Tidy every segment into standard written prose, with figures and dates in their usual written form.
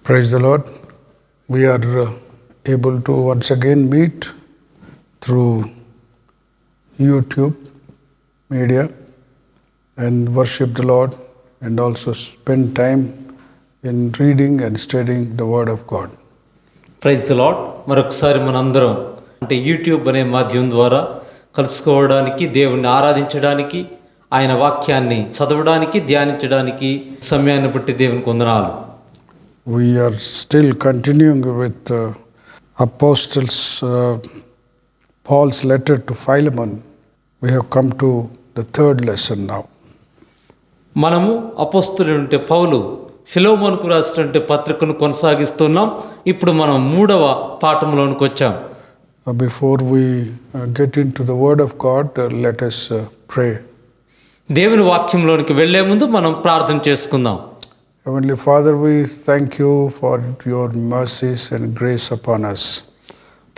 Praise the Lord. We are able to once again meet through YouTube media and worship the Lord and also spend time in reading and studying the Word of God. Praise the Lord. మరొకసారి మనందరం అంటే YouTube అనే మాధ్యమం ద్వారా కలుసుకోవడానికి, దేవుణ్ణి ఆరాధించడానికి, ఆయన వాక్యాన్ని చదవడానికి, ధ్యానించడానికి సమయాన్ని బట్టి దేవునికి వందనాలు. We are still continuing with Apostles Paul's letter to Philemon. We have come to the third lesson now. మనము అపోస్తలుడంటే పౌలు ఫిలోమోనుకు రాసినటువంటి పత్రికను కొనసాగిస్తున్నాం. ఇప్పుడు మనం 3వ పాఠంలోనికి వచ్చాం. Before we get into the Word of God, let us pray. దేవుని వాక్యంలోనికి వెళ్లే ముందు మనం ప్రార్థన చేసుకుందాం. Heavenly Father, we thank you for your mercies and grace upon us.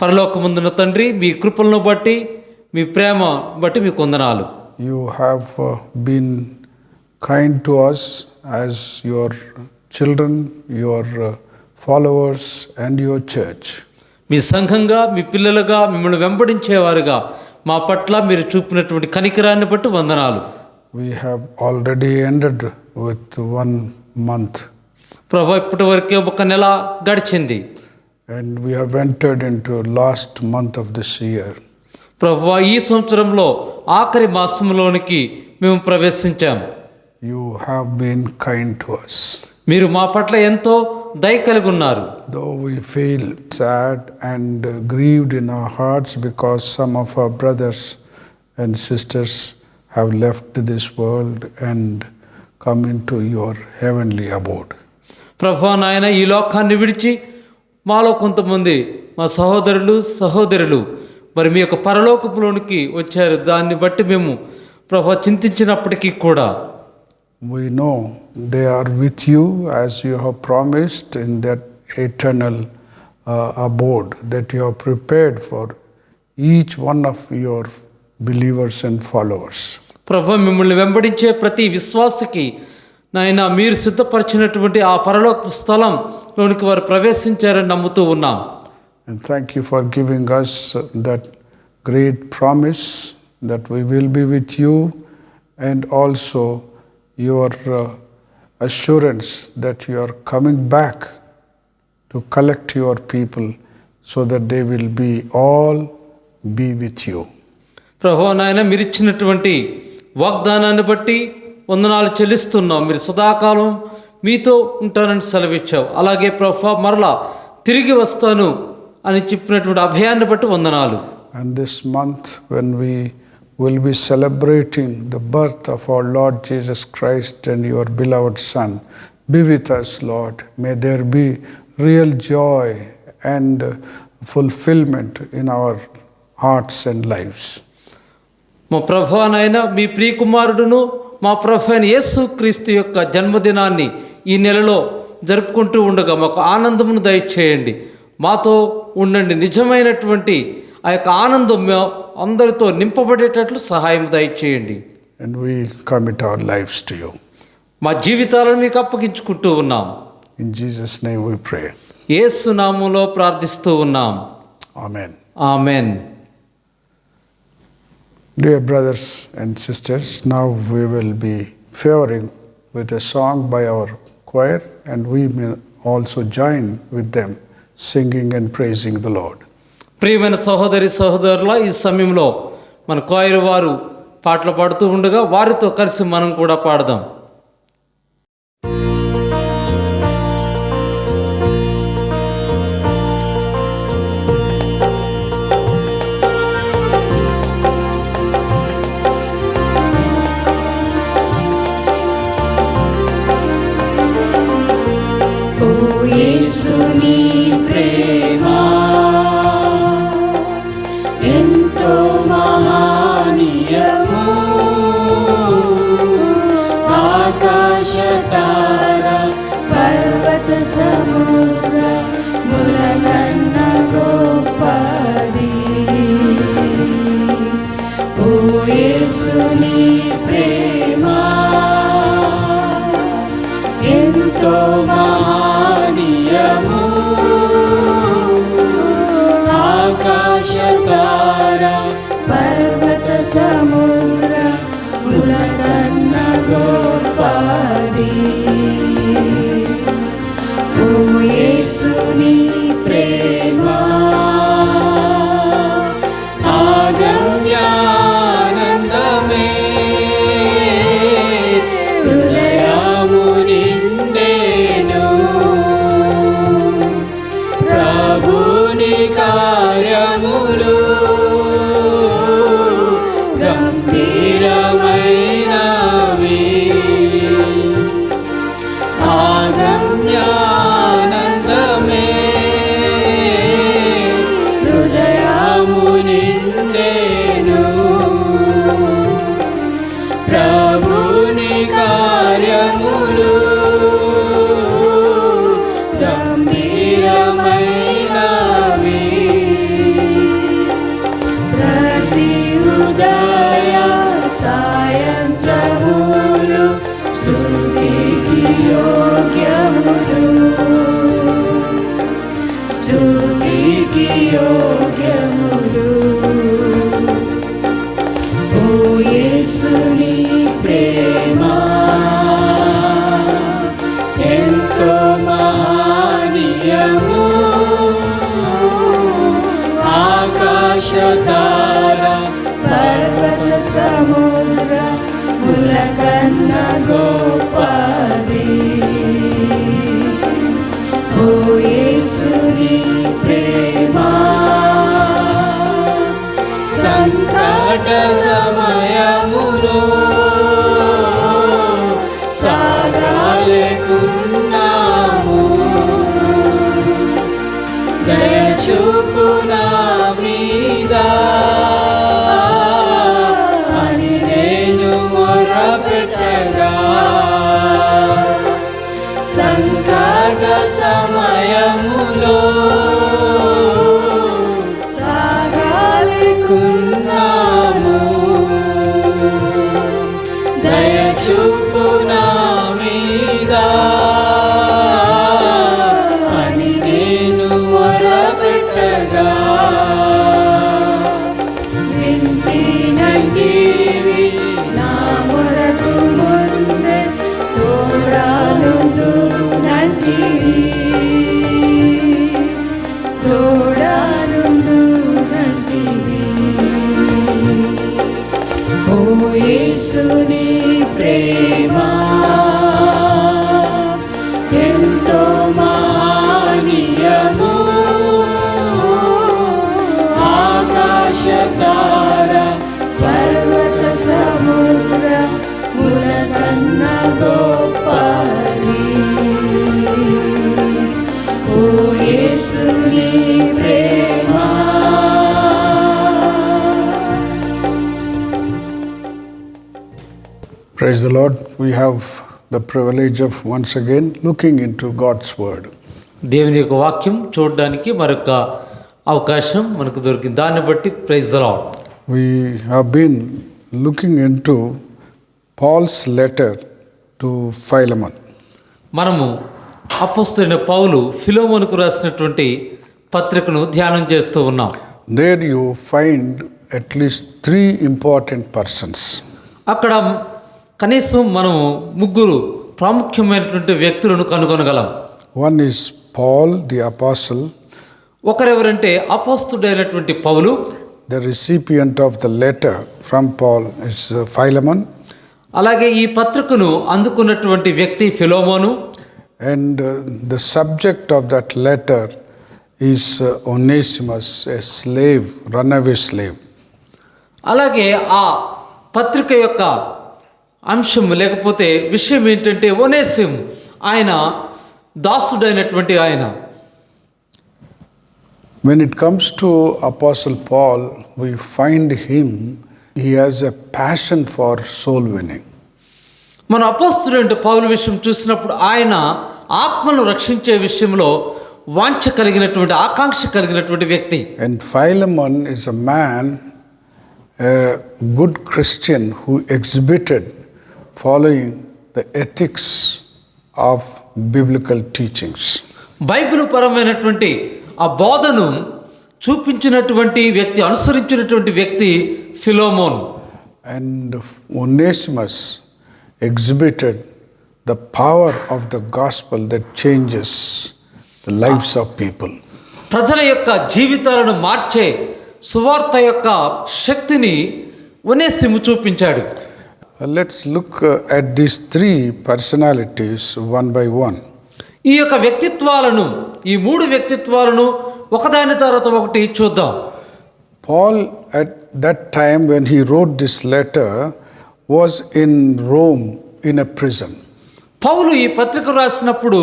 పరలోకమందున్న తండ్రి, మీ కృపలను బట్టి, మీ ప్రేమ బట్టి మీకు వందనాలు. You have been kind to us as your children, your followers and your church. మీ సంఘంగా, మీ పిల్లలుగా, మిమ్మల్ని వెంబడించేవారుగా మా పట్ల మీరు చూపినటువంటి కనికరాన్ని బట్టి వందనాలు. We have already ended with 1 month. ప్రభు, ఇప్పటి వరకే ఒక నెల గడిచింది. And we have entered into last month of this year. ప్రభు, ఈ సంవత్సరంలో ఆఖరి మాసంలోనికి మేము ప్రవేశించాం. You have been kind to us. మీరు మా పట్ల ఎంతో దయ కలిగి ఉన్నారు. Though we feel sad and grieved in our hearts because some of our brothers and sisters have left this world and come into your heavenly abode. ప్రభు నాయన, ఈ లోకాన్ని విడిచి మాలో కొంతమంది మా సహోదరులు మరి మీ యొక్క పరలోకపులోనికి వచ్చారు. దాన్ని బట్టి మేము ప్రభు చింతించినప్పటికీ కూడా We know they are with you as you have promised in that eternal abode that you have prepared for each one of your believers and followers. ప్రభు, మిమ్మల్ని వెంబడించే ప్రతి విశ్వాసికి నాయన మీరు సిద్ధపరిచినటువంటి ఆ పరలోక స్థలంలోనికి వారు ప్రవేశించారని నమ్ముతూ ఉన్నాం. And thank you for giving us that great promise that we will be with you, and also your assurance that you are coming back to collect your people so that they will all be with you. ప్రభు నాయన, మీరు ఇచ్చినటువంటి వాగ్దానాన్ని బట్టి వందనాలు చెల్లిస్తున్నాం. మీరు సదాకాలం మీతో ఉంటానని సెలవిచ్చావు. అలాగే ప్రభు మరలా తిరిగి వస్తాను అని చెప్పినటువంటి అభయాన్ని బట్టి వందనాలు. And this month when we will be celebrating the birth of our Lord Jesus Christ and your beloved Son, be with us, Lord. May there be real joy and fulfillment in our hearts and lives. మా ప్రభు నాయన, మీ ప్రియకుమారుడును మా ప్రభు అయిన యేసు క్రీస్తు యొక్క జన్మదినాన్ని ఈ నెలలో జరుపుకుంటూ ఉండగా మాకు ఆనందమును దయచేయండి. మాతో ఉండండి. నిజమైనటువంటి ఆ యొక్క ఆనందం అందరితో నింపబడేటట్లు సహాయం దయచేయండి. And we commit our lives to you. మా జీవితాలను మీకు అప్పగించుకుంటూ ఉన్నాం. In Jesus' name we pray. యేసు నామములో ప్రార్థిస్తూ ఉన్నాం. Amen. Amen. Dear brothers and sisters, now we will be favoring with a song by our choir, and we may also join with them singing and praising the Lord. ప్రియమైన సహోదరుల, ఈ సమయంలో మన కోయరు వారు పాటలు పాడుతూ ఉండగా వారితో కలిసి మనం కూడా పాడదాం. యేసుని ప్రేమ ఎంతో మహనీయము, ఆకాశతార పర్వత సముద్ర ములకన్న గోపాది ఓ యేసుని ప్రేమ ఆగమ్యానందమే హృదయము నిండేను ప్రభుని కార్యములు గంభీరమైనవి ఆగమ్యానందమే హృదయము నిండేను ప్రభుని కార్యములు గంభీరమైనవి ప్రతి ఉదయ సాయంత్రములు స్తుతికి యోగ్యములు స్తుతికి యోగ్యములు ఓ యేసుని ప్రేమ ఎంతో మహనీయము ఆకాశతార పర్వత సముద్ర ములకన్న గోపాది ఓ యేసుని ప్రేమ సంకట సమయములో సాగాలేకున్నాము దయచూపు నా మీద అని నేను మొరపెట్టగా సంకట సమయములో సాగాలేకున్నాము దయచూపు నా మీద అని నేను మొరపెట్టగా వింటినంటివి నా మొరకు ముందే తోడాలుందు నంటివి తోడాలుందు నంటివి ఓ యేసుని ప్రేమ ఎంతో మహనీయము ఆకాశతార పర్వత సముద్ర ములకన్న గోపాలి ఓ యేసుని ప్రేమ Praise the Lord. We have the privilege of once again looking into God's Word. దేవుని యొక్క వాక్యం చూడడానికి మరొక అవకాశం మనకు దొరికింది. దాన్ని బట్టి praise the Lord. We have been looking into Paul's letter to Philemon. మనము అపోస్తలుడైన పౌలు ఫిలోమోనుకు రాసినటువంటి పత్రికను ధ్యానం చేస్తూ ఉన్నాం. There you find at least 3 important persons. అక్కడ కనీసం మనము ముగ్గురు ప్రాముఖ్యమైనటువంటి వ్యక్తులను కనుగొనగలం. One is Paul the apostle, ఒకరెవరంటే అపోస్తుడైనటువంటి Paul. the recipient of the letter from Paul is Philemon, అలాగే ఈ పత్రికను అందుకున్నటువంటి వ్యక్తి ఫిలోమోను. and the subject of that letter is Onesimus, a slave, runaway slave. అలాగే ఆ పత్రిక యొక్క అంశం లేకపోతే విషయం ఏంటంటే ఒనేసిం, ఆయన దాసుడైనటువంటి ఆయన. When it comes to Apostle Paul, we find him, he has a passion for soul winning. మన అపోస్తుడైన పౌలు విషయం చూసినప్పుడు ఆయన ఆత్మను రక్షించే విషయంలో వాంఛ కలిగినటువంటి ఆకాంక్ష కలిగినటువంటి వ్యక్తి. And Philemon is a man, a good Christian who exhibited following the ethics of biblical teachings. Bible పరమైనటువంటి ఆ బోధను చూపించినటువంటి వ్యక్తి, అనుసరించినటువంటి వ్యక్తి Philemon. And Onesimus exhibited the power of the gospel that changes the lives of people. ప్రజల యొక్క జీవితాలను మార్చే సువార్త యొక్క శక్తిని ఒనేసిము చూపించాడు. Let's look at these three personalities one by one. ఈ యొక్క వ్యక్తిత్వాలను, ఈ మూడు వ్యక్తిత్వాలను ఒకదాని తర్వాత ఒకటి చూద్దాం. Paul at that time when he wrote this letter was in Rome in a prison. పౌలు ఈ పత్రిక రాసినప్పుడు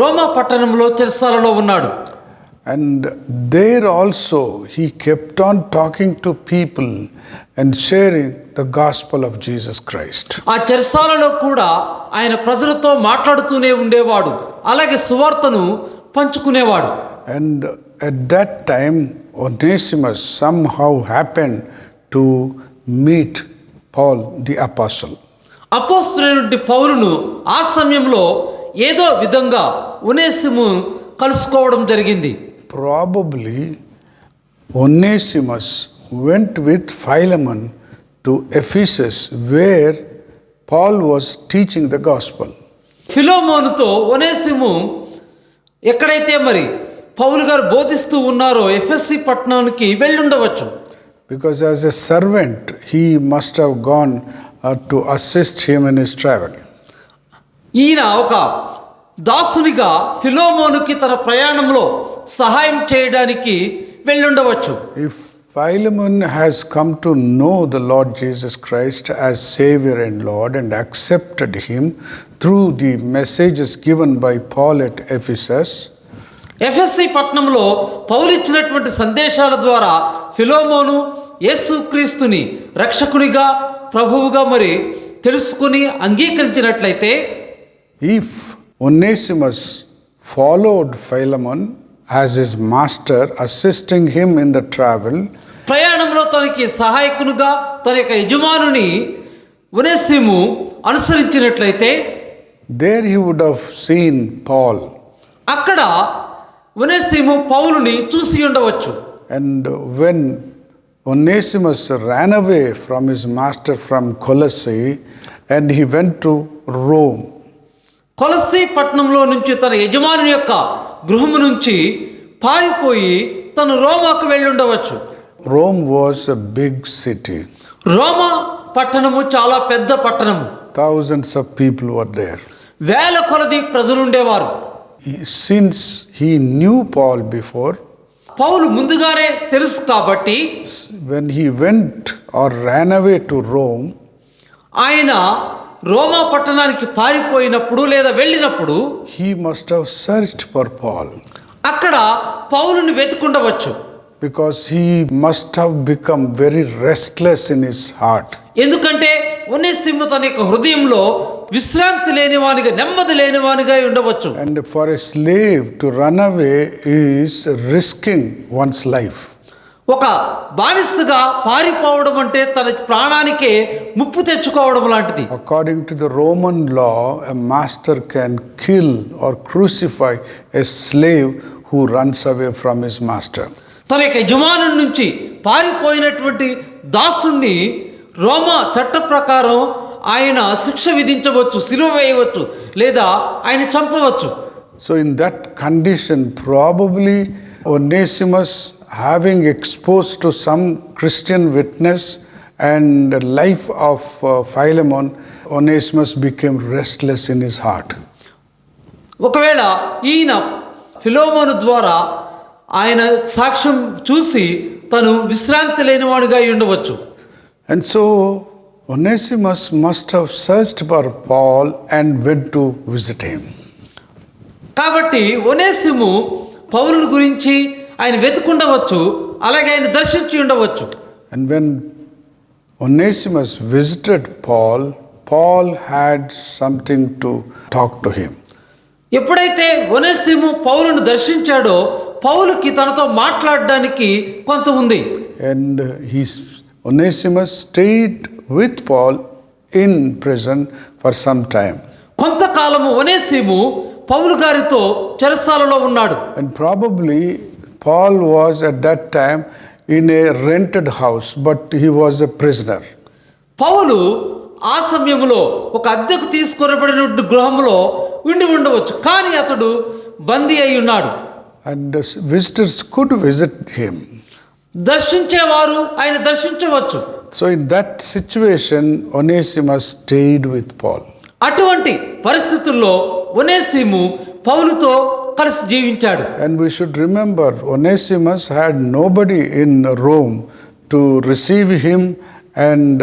రోమా పట్టణంలో చెరసాలలో ఉన్నాడు. And there also he kept on talking to people and sharing the gospel of Jesus Christ. ఆ చెరసాలలో కూడా ఆయన ప్రజలతో మాట్లాడుతూనే ఉండేవాడు, అలాగే సువార్తను పంచుకునేవాడు. And at that time Onesimus somehow happened to meet Paul the apostle. అపోస్తలుడైన పౌలును ఆ సమయంలో ఏదో విధంగా ఒనేసిము కలుసుకోవడం జరిగింది. Probably Onesimus went with Philemon to Ephesus where Paul was teaching the gospel. ఫిలోమోనుతో ఒనేసిము ఎక్కడైతే మరి పౌలు గారు బోధిస్తూ ఉన్నారో ఎఫెసీ పట్టణానికి వెళ్ళుండవచ్చు. Because as a servant he must have gone to assist him in his travel. ఈయన ఒక దాసునిగా ఫిలోమోనుకి తన ప్రయాణంలో సహాయం చేయడానికి వెళ్ళుండవచ్చు. If Philemon has come to know the Lord Jesus Christ as Savior and Lord and accepted him through the messages given by Paul at Ephesus, ఎఫెసీ పట్టణంలో పౌలు ఇచ్చినటువంటి సందేశాల ద్వారా ఫిలోమోను యేసుక్రీస్తుని రక్షకునిగా ప్రభువుగా మరి తెలుసుకుని అంగీకరించినట్లయితే, if Onesimus followed Philemon as his master, assisting him in the travel, ప్రయాణంలో తనకి సహాయకునిగా తన యొక్క యజమానుని ఒనేసిము అనుసరించినట్లయితే, there he would have seen Paul. అక్కడ ఒనేసిము పౌలుని చూసి ఉండవచ్చు. And when Onesimus ran away from his master from Colossae and he went to Rome, కొలస్సీ పట్టణంలో నుంచి తన యజమానుని యొక్క గృహము నుంచి పారిపోయి తను రోమాకు వెళ్ళి ఉండవచ్చు. Rome was a big city. రోమా పట్టణము చాలా పెద్ద పట్టణము. Thousands of people were there. వేల కొలది ప్రజలు ఉండేవారు. Since he knew Paul before, పౌలు ముందుగానే తెలుసు కాబట్టి when he went or ran away to Rome, ఆయన రోమా పట్టణానికి పారిపోయినప్పుడు లేదా వెళ్ళినప్పుడు he must have searched for Paul అక్కడ పౌలుని వెతుకుండవచ్చు. because he must have become very restless in his heart. ఎందుకంటే ఒనేసిము తన యొక్క హృదయంలో విశ్రాంతి లేనివానిగా, నెమ్మది లేనివానిగా ఉండవచ్చు. And for a slave to run away is risking one's life. ఒక బానిసగా పారిపోవడం అంటే తన ప్రాణానికే ముప్పు తెచ్చుకోవడం లాంటిది. According to the Roman law, a master can kill or crucify a slave who runs away from his master. తన యొక్క యజమాను నుంచి పారిపోయినటువంటి దాసుణ్ణి రోమా చట్ట ప్రకారం ఆయన శిక్ష విధించవచ్చు, సిలువ వేయవచ్చు, లేదా ఆయన చంపవచ్చు. So in that condition, probably Onesimus, having exposed to some Christian witness and life of Philemon, Onesimus became restless in his heart. ఒకవేళ ఈయన ఫిలోమోను ద్వారా ఆయన సాక్ష్యం చూసి తను విశ్రాంతి లేనివాడుగా ఉండవచ్చు. And so Onesimus must have searched for Paul and went to visit him. కాబట్టి ఒనేసిము పౌలుని గురించి ఆయన వెతుకుండవచ్చు, అలాగే ఆయన దర్శించి ఉండవచ్చు. And when Onesimus visited Paul, Paul had something to talk to him. ఎప్పుడైతే ఒనేసిము పౌలును దర్శించాడో పౌలుకి తనతో మాట్లాడడానికి కొంత ఉంది. And Onesimus stayed with Paul in prison for some time. కొంతకాలము ఒనేసిము పౌలు గారితో చెరసాలలో ఉన్నాడు. And probably Paul was at that time in a rented house, but he was a prisoner. పౌలు ఆ సమయంలో ఒక అద్దెకు తీసుకొనబడిన గృహంలో ఉండి ఉండవచ్చు, కానీ అతడు బందీ అయి ఉన్నాడు. And the visitors could visit him. దర్శించేవారు ఆయన దర్శించవచ్చు. So in that situation, Onesimus stayed with Paul. అటువంటి పరిస్థితుల్లో ఒనేసిము పౌలుతో కలిసి జీవించాడు. And we should remember, Onesimus had nobody in Rome to receive him and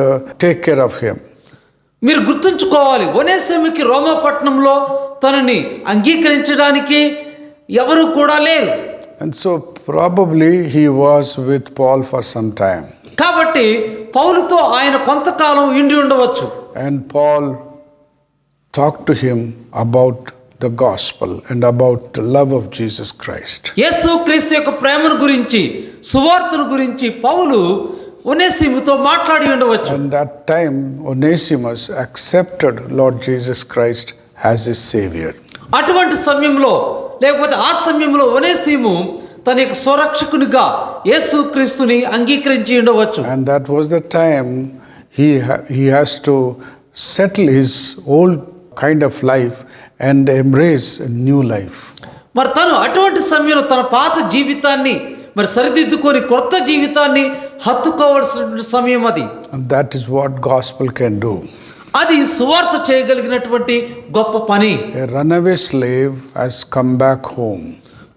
take care of him. మీరు గుర్తుంచుకోవాలి, ఒనేసిముకి రోమా పట్టణంలో తనని అంగీకరించడానికి ఎవరు కూడా లేరు. And so probably he was with Paul for some time. కాబట్టి పౌలుతో ఆయన కొంతకాలం ఉండి ఉండవచ్చు. And Paul talked to him about the gospel and about the love of Jesus Christ. యేసు క్రీస్తు యొక్క ప్రేమను గురించి, సువార్తను గురించి పౌలు ఒనేసిముతో మాట్లాడి ఉండవచ్చు. And that time Onesimus accepted Lord Jesus Christ as his savior. అటువంటి సమయంలో లేకపోతే ఆ సమయంలో ఒనేసిము తన యొక్క స్వరక్షకునిగా యేసు క్రీస్తుని అంగీకరించి ఉండవచ్చు. And that was the time he has to settle his old kind of life and embrace a new life. మరి తను అటువంటి సమయంలో తన పాత జీవితాన్ని మరి సరిదిద్దుకొని కొత్త జీవితాన్ని హత్తుకోవాల్సిన సమయం అది. And that is what gospel can do. అది సువార్త చేయగలిగినటువంటి గొప్ప పని. A runaway slave has come back home.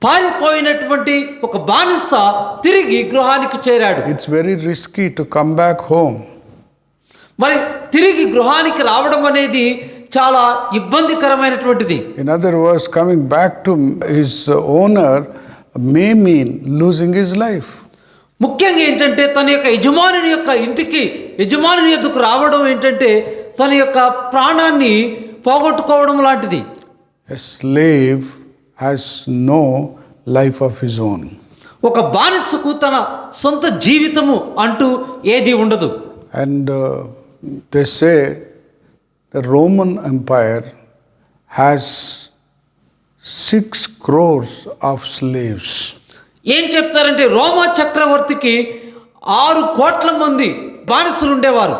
పారిపోయినటువంటి ఒక బానిస తిరిగి గృహానికి చేరాడు. It's very risky to come back home. మరి తిరిగి గృహానికి రావడం అనేది చాలా ఇబ్బందికరమైనటువంటిది. In other words, coming back to his owner may mean losing his life. ముఖ్యంగా ఏంటంటే తన యొక్క యజమానుని యొద్దకు రావడం ఏంటంటే తన యొక్క ప్రాణాన్ని పోగొట్టుకోవడం లాంటిది. A slave has no life of his own. ఒక బానిసకు తన సొంత జీవితము అంటూ ఏది ఉండదు. And they say the Roman Empire has 6 crores of slaves. ఏం చెప్తారంటే రోమా చక్రవర్తికి 6 కోట్ల మంది బానిసలు ఉండేవారు.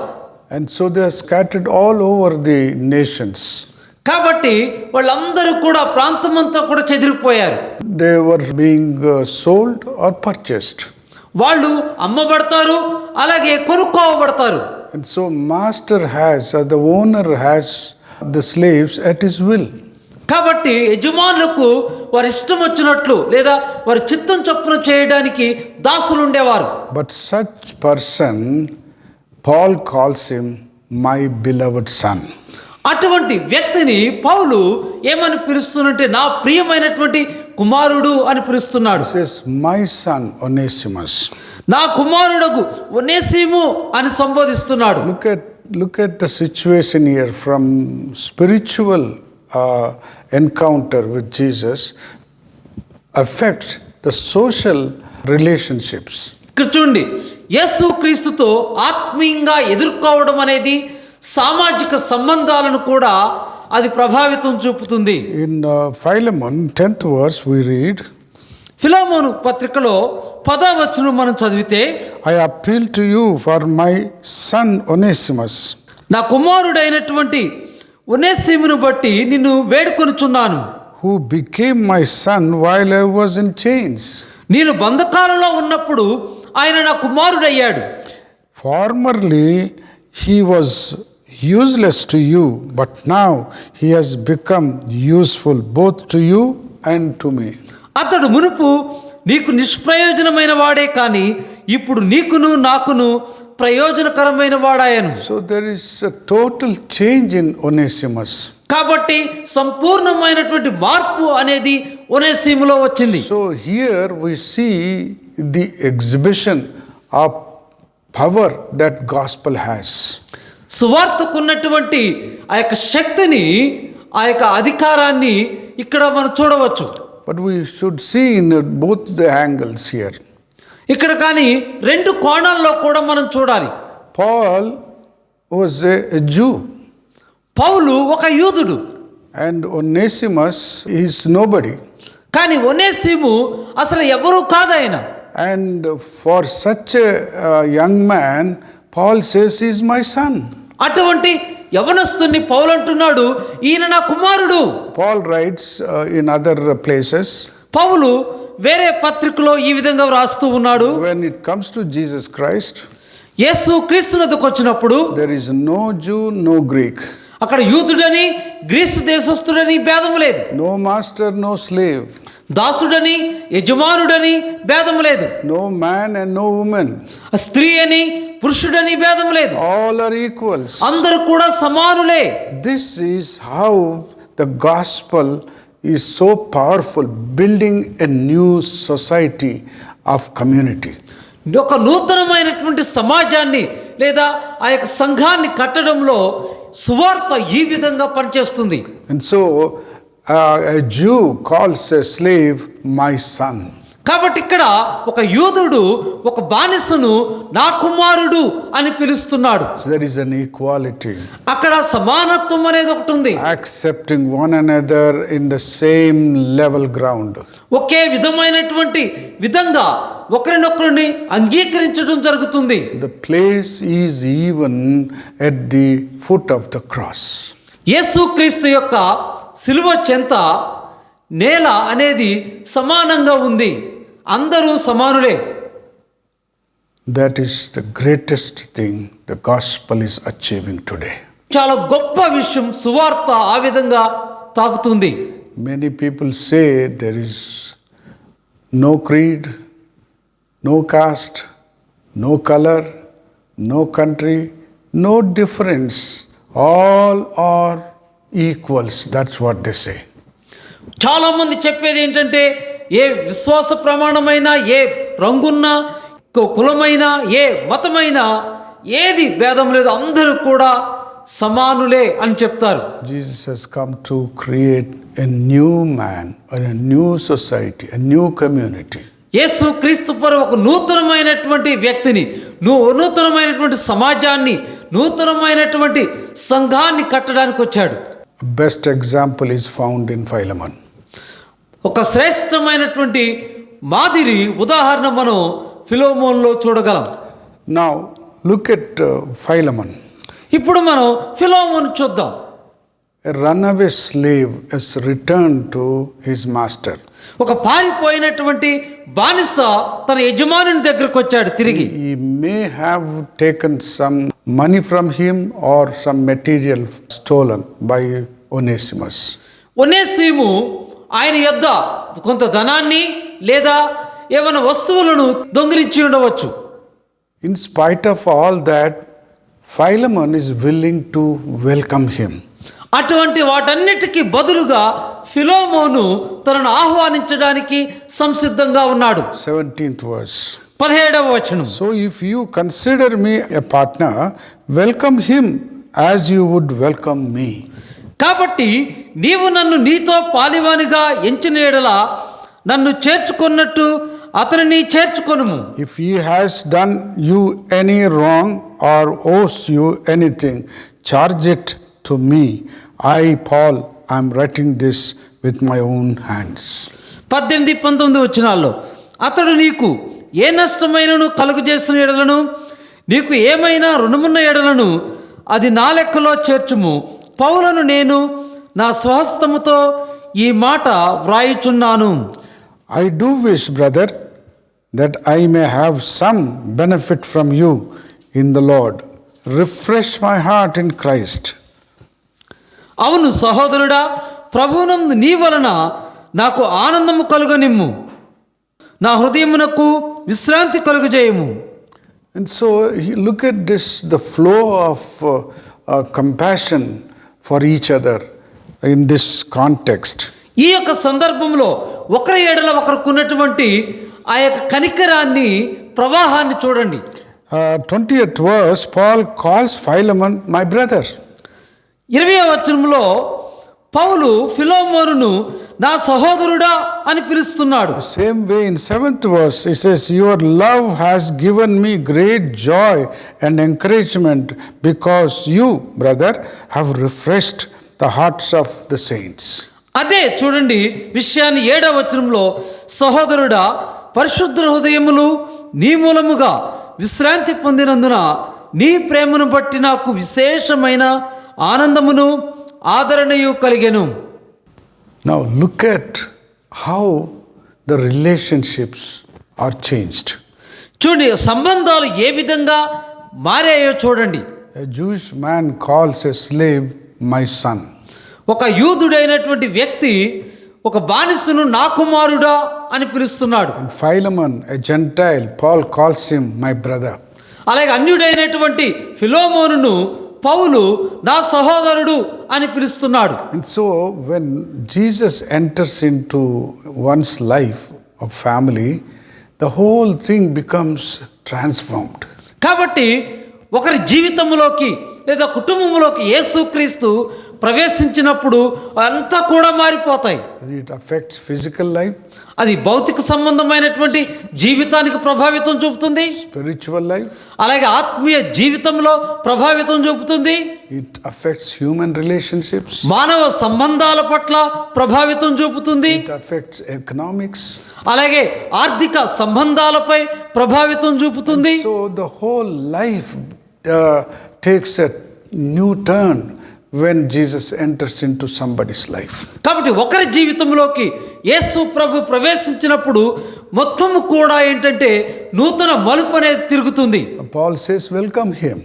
And so they are scattered all over the nations. కాబట్టి వాళ్ళందరూ కూడా ప్రాంతమంతా కూడా చెదిరిపోయారు. They were being sold or purchased. వాళ్ళు అమ్మబడతారు, అలాగే కొనుక్కోబడతారు. And so master has, or the owner has the slaves at his will. కాబట్టి యజమానులకు వారి ఇష్టం వచ్చినట్లు లేదా వారి చిత్తం చొప్పున చేయడానికి దాసులు ఉండేవారు. But such person, Paul calls him my beloved son. అటువంటి వ్యక్తిని పౌలు ఏమని పిలుస్తున్నంటే నా ప్రియమైనటువంటి కుమారుడు అని పిలుస్తున్నాడు. He says, my son Onesimus. నా కుమారుడగు ఒనేసిము అని సంబోధిస్తున్నాడు. Look at the situation here from spiritual encounter with Jesus affects the social relationships. ఇక్కడ చూడండి, యేసు క్రీస్తుతో ఆత్మీయంగా ఎదుర్కోవడం అనేది సామాజిక సంబంధాలను కూడా అది ప్రభావితం చూపుతుంది. In Philemon 10th verse we read, ఫిలమోను పత్రికలో 10వ వచనం మనం చదివితే, I appeal to you for my son Onesimus, నా కుమారుడైనటువంటి ఒనేసిమును బట్టి నిన్ను వేడుకొనుచున్నాను, who became my son while I was in chains. నేను బంధకాలలో ఉన్నప్పుడు ఆయన నా కుమారుడయ్యాడు. Formerly he was useless to you, but now he has become useful both to you and to me. అతడు మునుపు నీకు నిష్ప్రయోజనమైన వాడే కానీ ఇప్పుడు నీకును నాకును ప్రయోజనకరమైన వాడాయను. So there is a total change in Onesimus. కాబట్టి సంపూర్ణమైనటువంటి మార్పు అనేది ఒనేసిములో వచ్చింది. So here we see the exhibition of power that gospel has. సువార్తకున్నటువంటి ఆ యొక్క శక్తిని, ఆ యొక్క అధికారాన్ని ఇక్కడ మనం చూడవచ్చు. But we should see in both the angles here. ఇక్కడ కానీ 2 కోణాల్లో కూడా మనం చూడాలి. Paul was a Jew. పౌలు ఒక యూదుడు. And Onesimus is nobody. కానీ ఒనేసిము అసలు ఎవరూ కాదు ఆయన. And for such a young man, Paul says, he is my son. అటువంటి యవనస్తుని పౌలు అంటున్నాడు, ఈయన నా కుమారుడు. Paul writes in other places, పౌలు వేరే పత్రికలో ఈ విధంగా వ్రాస్తూ ఉన్నాడు, when it comes to Jesus Christ, యేసు క్రీస్తునకు వచ్చినప్పుడు there is no Jew, no Greek, అక్కడ యూదుడని గ్రీసు దేశస్థుడని భేదము లేదు, no master, no slave, దాసుడని యజమానుడని భేదము లేదు, no man and no woman, స్త్రీ అని పురుషుడని భేదము లేదు, all are equals. అందరూ కూడా సమానులే. This is how the gospel is so powerful, building a new society of community. ఒక నూతనమైనటువంటి సమాజాన్ని లేదా ఆ యొక్క సంఘాన్ని కట్టడంలో సువార్త ఈ విధంగా పనిచేస్తుంది. And so a Jew calls a slave my son. కాబట్టి ఇక్కడ ఒక యూదుడు ఒక బానిసను నా కుమారుడు అని పిలుస్తున్నాడు. So there is an equality. అక్కడ సమానత్వం అనేది ఒకటి ఉంది. Accepting one another in the same level ground. ఒకే విధమైనటువంటి విధంగా ఒకరినొకరిని అంగీకరించడం జరుగుతుంది. The place is even at the foot of the cross. యేసుక్రీస్తు యొక్క సిలువ చెంత నేల అనేది సమానంగా ఉంది. అందరూ సమానులే. That is the greatest thing the gospel is achieving today. చాలా గొప్ప విషయం సువార్త ఆ విధంగా తాకుతుంది. Many people say there is no creed, no caste, no color, no country, no difference. All are equals. That's what they say. చాలా మంది చెప్పేది ఏంటంటే ఏ విశ్వాస ప్రమాణమైనా, ఏ రంగున్నా, కులమైనా, ఏ మతమైనా ఏది భేదం లేదు, అందరూ కూడా సమానులే అని చెప్తారు. Jesus has come to create a new man, or a new society, a new community. యేసు క్రీస్తు పరు ఒక నూతనమైనటువంటి వ్యక్తిని, నూతనమైనటువంటి సమాజాన్ని, నూతనమైనటువంటి సంఘాన్ని కట్టడానికి వచ్చాడు. Best example is found in Philemon. ఒక శ్రేష్టమైనటువంటి మాదిరి ఉదాహరణ మనం ఫిలోమోన్లో చూడగలం. Now look at Philemon. ఇప్పుడు మనం ఫిలోమోన్ చూద్దాం. A runaway slave is returned to his master. ఒక పారిపోయినటువంటి బానిస తన యజమానుని దగ్గరకు వచ్చాడు తిరిగి. He may have taken some money from him or some material stolen by Onesimus. ఒనేసిము ఆయన యొద్ద కొంత ధనాన్ని లేదా ఏమైనా వస్తువులను దొంగిలించి ఉండవచ్చు. In spite of all that, Philemon is willing to welcome him. అటువంటి వాటన్నిటికీ బదులుగా ఫిలోమోను తనను ఆహ్వానించడానికి సంసిద్ధంగా ఉన్నాడు. 17th verse. 17వ వచనం. So if you consider me a partner, welcome him as you would welcome me. కాబట్టి నీవు నన్ను నీతో పాలివానిగా ఎంచిన ఎడల నన్ను చేర్చుకున్నట్టు అతనిని చేర్చుకొనుము. If he has done you any wrong or owes you anything, charge it to me. I, Paul, am writing this with my own hands. 18-19 వచనాల్లో అతడు నీకు ఏ నష్టమైనను కలుగు చేసిన ఎడలను, నీకు ఏమైనా రుణమున్న ఎడలను అది నా లెక్కలో చేర్చుము. పౌలను నేను నా స్వహస్తముతో ఈ మాట వ్రాయుచున్నాను. I do wish, brother, that I may have some benefit from you in the Lord. Refresh my heart in Christ. అవును సహోదరుడా, ప్రభువునందు నీ వలన నాకు ఆనందము కలుగనిమ్ము, నా హృదయమునకు విశ్రాంతి కలుగజేయము. And so look at this, the flow of compassion for each other in this context. ఈ యొక్క సందర్భంలో ఒకరి ఎడల ఒకరికి ఉన్నటువంటి ఆ యొక్క కనికరాన్ని, ప్రవాహాన్ని చూడండి. 20th verse, Paul calls Philemon my brother. 20వ వచనంలో పౌలు ఫిలోమోనును నా సహోదరుడా అని పిలుస్తున్నాడు. Same way in 7th verse, he says, your love has given me great joy and encouragement because you, brother, have refreshed the hearts of the saints. అదే చూడండి విషయాన్ని 7వ వచనంలో, సహోదరుడా పరిశుద్ధ హృదయములు నీ మూలముగా విశ్రాంతి పొందినందున నీ ప్రేమను బట్టి నాకు విశేషమైన ఆనందమును ఆదరణయు కలిగెను. Now look at how the relationships are changed. చూడండి సంబంధాలు ఏ విధంగా మారాయో చూడండి. A Jewish man calls a slave my son. ఒక యూదుడైనటువంటి వ్యక్తి ఒక బానిసను నా కుమారుడా అని పిలుస్తున్నాడు. And Philemon, a Gentile, Paul calls him my brother. అలాగే అన్యుడైనటువంటి ఫిలోమోనును పౌలు నా సహోదరుడు అని పిలుస్తున్నాడు. And so when Jesus enters into one's life of family, the whole thing becomes transformed. కాబట్టి ఒకరి జీవితంలోకి లేదా కుటుంబంలోకి యేసుక్రీస్తు ప్రవేశించినప్పుడు అంతా కూడా మారిపోతాయి. It affects physical life, అది భౌతిక సంబంధమైనటువంటి జీవితానికి ప్రభావితం చూపుతుంది, spiritual life, అలాగే ఆత్మీయ జీవితంలో ప్రభావితం చూపుతుంది, it affects human relationships, మానవ సంబంధాల పట్ల ప్రభావితం చూపుతుంది, it affects economics. అలాగే ఆర్థిక సంబంధాలపై ప్రభావితం చూపుతుంది. So the whole life takes a new turn when Jesus enters into somebody's life. కాబట్టి ఒకరి జీవితంలోకి యేసు ప్రభు ప్రవేశించినప్పుడు మొత్తము కూడా ఏంటంటే నూతన మలుపు అనేది తిరుగుతుంది. Paul says, welcome him.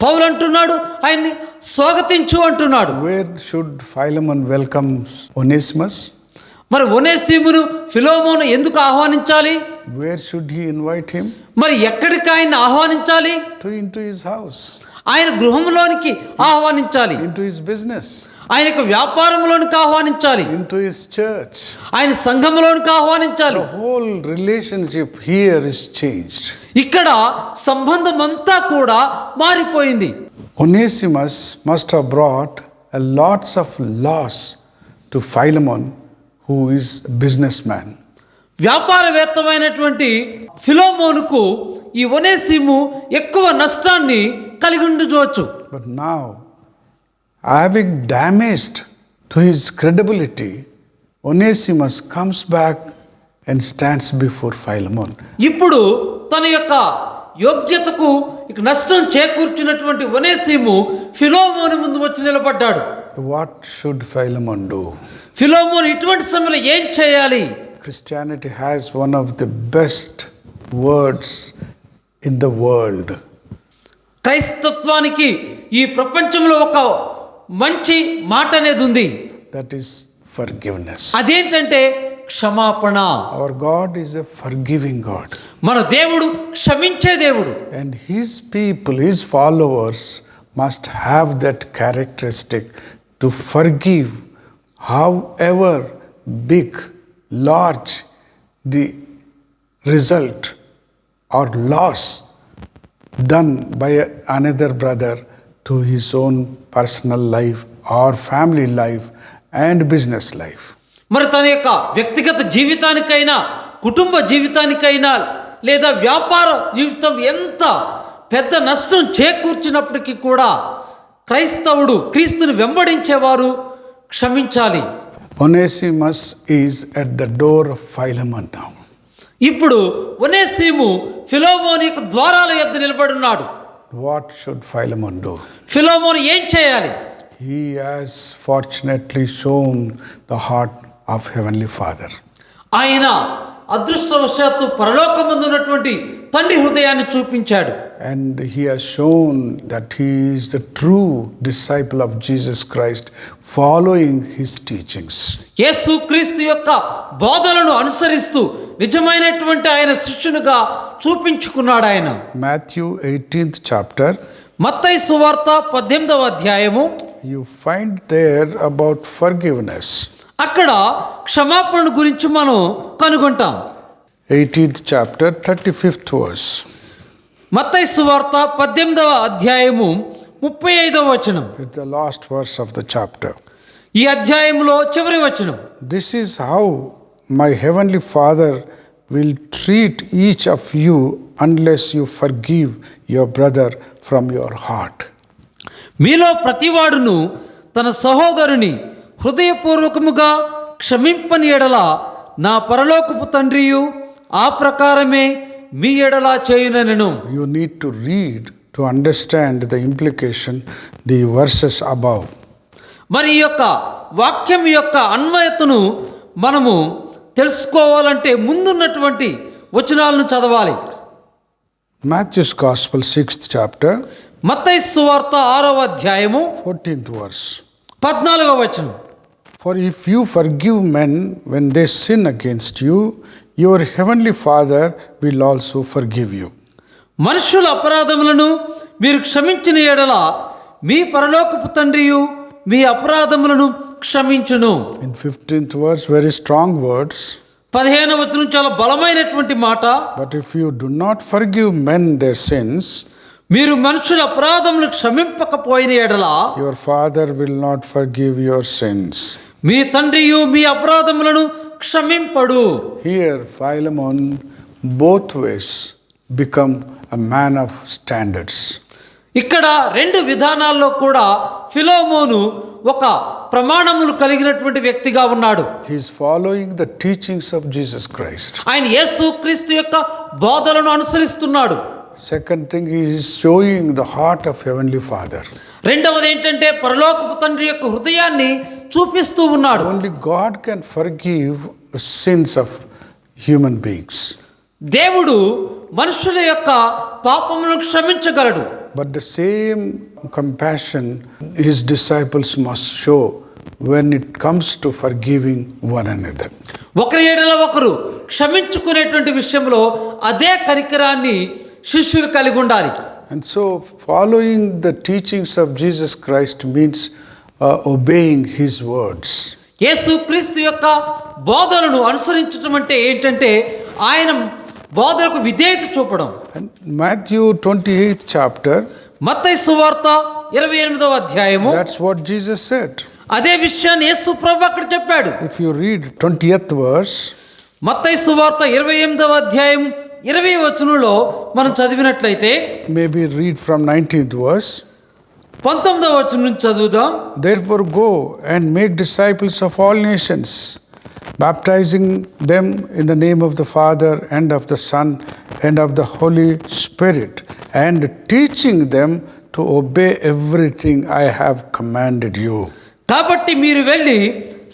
పౌలు అంటున్నాడు ఆయన్ని స్వాగతించు అంటున్నాడు. Where should Philemon welcome Onesimus? మరి ఒనేసిమును ఫిలోమోను ఎందుకు ఆహ్వానించాలి? Where should he invite him? మరి ఎక్కడికి ఆయన్ని ఆహ్వానించాలి? Into his house, ఆయన గృహంలోనికి ఆహ్వానించాలి, into his business, ఆయన యొక్క వ్యాపారంలోనికి ఆహ్వానించాలి, into his church. ఆయన సంఘంలోనికి ఆహ్వానించాలి. The whole relationship here is changed. ఇక్కడ సంబంధం అంతా కూడా మారిపోయింది. Onesimus must have brought a lots of loss to Philemon, who is a businessman. వ్యాపారవేత్తమైనటువంటి ఫిలోమోనుకు ఈ ఒనేసిము ఎక్కువ నష్టాన్ని కలిగి ఉండవచ్చు. But now, having damaged to his credibility, Onesimus comes back and stands before Philemon. ఇప్పుడు తన యొక్క యోగ్యతకు నష్టం చేకూర్చినటువంటి ఒనేసిము ఫిలోమోను ముందు వచ్చి నిలబడ్డాడు. What should Philemon do? ఫిలోమోను ఇటువంటి సమయంలో ఏం చేయాలి? Christianity has one of the best words in the world. క్రైస్తత్వానికి ఈ ప్రపంచంలో ఒక మంచి మాట అనేది ఉంది. That is forgiveness. అదేంటంటే క్షమాపణ. Our God is a forgiving God. మన దేవుడు క్షమించే దేవుడు. And his people, his followers must have that characteristic to forgive, however big, large the result or loss done by another brother to his own personal life or family life and business life. మరి తన యొక్క వ్యక్తిగత జీవితానికైనా కుటుంబ జీవితానికైనా లేదా వ్యాపార జీవితం ఎంత పెద్ద నష్టం చేకూర్చినప్పటికీ కూడా క్రైస్తవుడు క్రీస్తుని వెంబడించేవారు క్షమించాలి. Onesimus is at the door of Philemon now. ఇప్పుడు ఒనేసిము ఫిలోమోను యొక్క ద్వారాల యొద్ద నిలబడి ఉన్నాడు. What should Philemon do? ఫిలోమోను ఏం చేయాలి? He has fortunately shown the heart of Heavenly Father. ఆయన అదృష్టవశాత్తు పరలోకమందు ఉన్నటువంటి తండ్రి హృదయాన్ని చూపించాడు. And he has shown that he is the true disciple of Jesus Christ, following his teachings. యేసుక్రీస్తు యొక్క బోధనలను అనుసరిస్తూ నిజమైనటువంటి ఆయన శిష్యునిగా చూపించుకున్నాడు ఆయన. Matthew 18th chapter, మత్తయి సువార్త 18వ అధ్యాయము, you find there about forgiveness. అక్కడ క్షమాపణ గురించి మనం కనుగొంటాం. 18th chapter, 35th verse. మత్తయి సువార్త 18వ అధ్యాయము 35వ వచనం. It's the last verse of the chapter. ఈ అధ్యాయంలో చివరి వచనం. This is how my heavenly Father will treat each of you unless you forgive your brother from your heart. మీలో ప్రతివాడును తన సహోదరుని హృదయపూర్వకముగా క్షమింపని ఎడల నా పరలోకపు తండ్రియు ఆ ప్రకారమే మీ ఎడల చేయునెను. You need to read to understand the implication, the verses above. మరి ఈ యొక్క వాక్యం యొక్క అన్వయతను మనము తెలుసుకోవాలంటే ముందున్నటువంటి వచనాలను చదవాలి. Matthew's Gospel, 6th chapter, మత్తయి సువార్త 6వ అధ్యాయము 14th verse. 14వ వచనం. For if you forgive men when they sin against you, your heavenly Father will also forgive you. మనుషుల అపరాధములను మీరు క్షమించిన ఎడల మీ పరలోకపు తండ్రియు మీ అపరాధములను క్షమించును. In 15th verse, very strong words. 15వ వచనం చాలా బలమైనటువంటి మాట. But if you do not forgive men their sins, మీరు మనుషుల అపరాధములను క్షమింపకపోయిన ఎడల your Father will not forgive your sins. మీ తండ్రియు మీ అపరాధములను క్షమింపడు. Here Philemon both ways become a man of standards. ఇక్కడ రెండు విధానాల్లో కూడా ఫిలోమోను ఒక ప్రమాణములు కలిగినటువంటి వ్యక్తిగా ఉన్నాడు. He is following the teachings of Jesus Christ. ఆయన యేసు క్రీస్తు యొక్క బోధలను అనుసరిస్తున్నాడు. Second thing, he is showing the heart of Heavenly Father. రెండవది ఏంటంటే పరలోకపు తండ్రి యొక్క హృదయాన్ని చూపిస్తూ ఉన్నాడు. Only God can forgive sins of human beings. దేవుడు మనుషుల యొక్క పాపములను క్షమించగలడు. But the same compassion his disciples must show when it comes to forgiving one another. ఒకరి ఎడల ఒకరు క్షమించుకునేటువంటి విషయంలో అదే కనికరాన్ని శిష్యులు కలిగి ఉండాలి. And so following the teachings of Jesus Christ means obeying his words. యేసు క్రీస్తు యొక్క బోధనను అనుసరించడం అంటే ఏంటంటే ఆయన బోధనకు విధేయత చూపడం. And Matthew 28th chapter, మత్తయి సువార్త 28వ అధ్యాయము, that's what Jesus said. అదే విషయాన్ని యేసు ప్రభు అక్కడ చెప్పాడు. If you read 20th verse, మత్తయి సువార్త 28వ అధ్యాయం 20వ వచనంలో మనం చదివినట్లయితే, maybe read from 19th verse. 19వ వచనం నుంచి చదువుదాం. Therefore go and make disciples of all nations, baptizing them in the name of the Father and of the Son and of the Holy Spirit, and teaching them to obey everything I have commanded you. కాబట్టి మీరు వెళ్ళి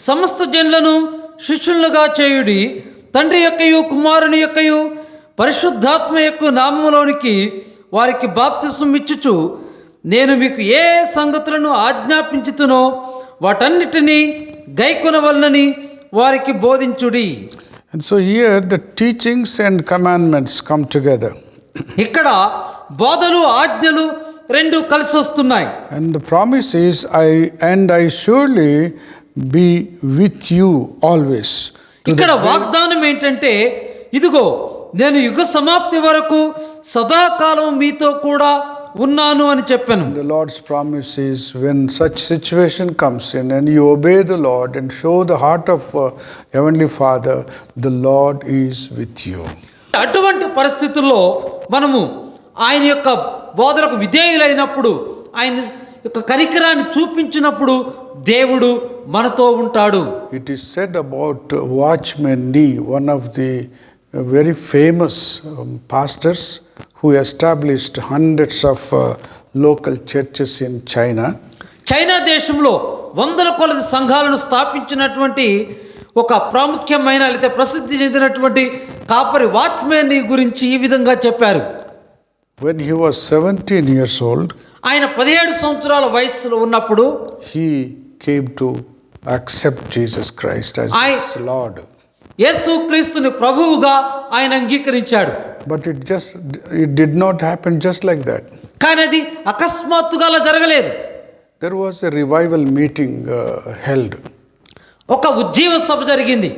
సమస్త జనులను శిష్యులుగా చేయుడి, తండ్రి యొక్కయు కుమారుని యొక్కయు పరిశుద్ధాత్మ యొక్క నామములోనికి వారికి బాప్తిస్మం ఇచ్చుచు నేను మీకు ఏ సంగతులను ఆజ్ఞాపించుతునో వాటన్నిటినీ గైకొనవలనని వారికి బోధించుడి. And so here the teachings and commandments come together. ఇక్కడ బోధలు ఆజ్ఞలు రెండు కలిసి వస్తున్నాయి. And the promise is, I surely be with you always. ఇక్కడ వాగ్దానం ఏంటంటే, ఇదిగో నేను యుగ సమాప్తి వరకు సదాకాలం మీతో కూడా ఉన్నాను అని చెప్పాను. The Lord's promise is, when such situation comes in and you obey the Lord and show the heart of Heavenly Father, the Lord is with you. అటువంటి పరిస్థితుల్లో మనము ఆయన యొక్క బోధనకు విధేయులైనప్పుడు, ఆయన యొక్క కనికరాన్ని చూపించినప్పుడు దేవుడు మనతో ఉంటాడు. It is said about Watchman Nee, one of the very famous pastors who established hundreds of local churches in China. China దేశంలో వందల కొలది సంఘాలను స్థాపించినటువంటి ఒక ప్రాముఖ్యమైన లేదా ప్రసిద్ధి చెందినటువంటి కాపరి వాచ్మెన్ గురించి ఈ విధంగా చెప్పారు. When he was 17 years old, ఆయన 17 సంవత్సరాల వయసులో ఉన్నప్పుడు he came to accept Jesus Christ as his Lord. యేసు క్రీస్తుని ప్రభువుగా ఆయన అంగీకరించాడు. But it did not happen just like that. కానీ అది అకస్మాత్తుగా అలా జరగలేదు. There was a revival meeting held. ఒక ఉజ్జీవ సభ జరిగింది.